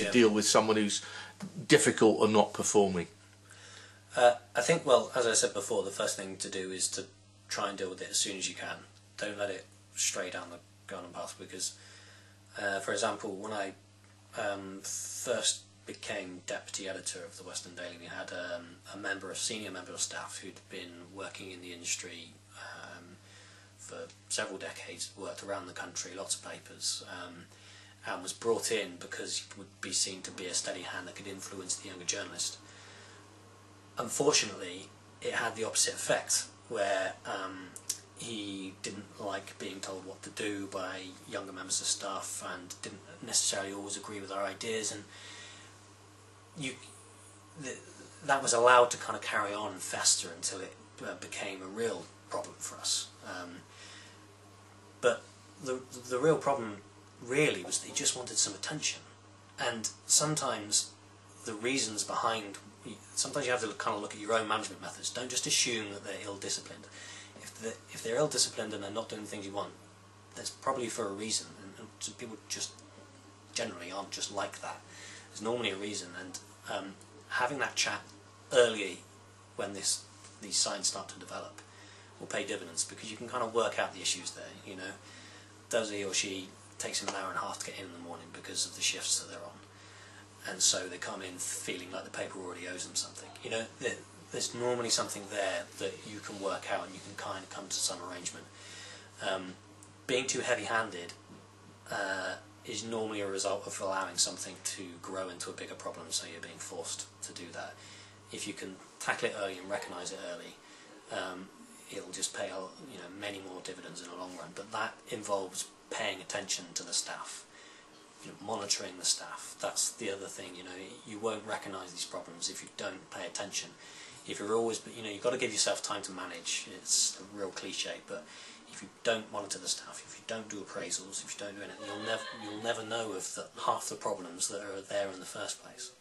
to deal with someone who's difficult or not performing? I think, well, as I said before, the first thing to do is to try and deal with it as soon as you can. Don't let it stray down the garden path, because, for example, when I first became deputy editor of the Western Daily, we had a senior member of staff who'd been working in the industry for several decades, worked around the country, lots of papers, and was brought in because he would be seen to be a steady hand that could influence the younger journalist. Unfortunately, it had the opposite effect, where he didn't like being told what to do by younger members of staff and didn't necessarily always agree with our ideas, and that was allowed to kind of carry on and fester until it became a real problem for us. But the real problem really was that he just wanted some attention, and sometimes the reasons behind, sometimes you have to kind of look at your own management methods. Don't just assume that they're ill-disciplined. If they're ill-disciplined and they're not doing the things you want, that's probably for a reason, and some people just generally aren't just like that. There's normally a reason, and having that chat early when these signs start to develop will pay dividends, because you can kind of work out the issues there. You know, does he or she takes him an hour and a half to get in the morning because of the shifts that they're on, and so they come in feeling like the paper already owes them something. You know, there's normally something there that you can work out, and you can kind of come to some arrangement. Being too heavy-handed is normally a result of allowing something to grow into a bigger problem, so you're being forced to do that. If you can tackle it early and recognise it early, it'll just pay many more dividends in the long run. But that involves paying attention to the staff, monitoring the staff. That's the other thing. You won't recognise these problems if you don't pay attention. If you're always, you've got to give yourself time to manage. It's a real cliche, but if you don't monitor the staff, if you don't do appraisals, if you don't do anything, you'll never know of half the problems that are there in the first place.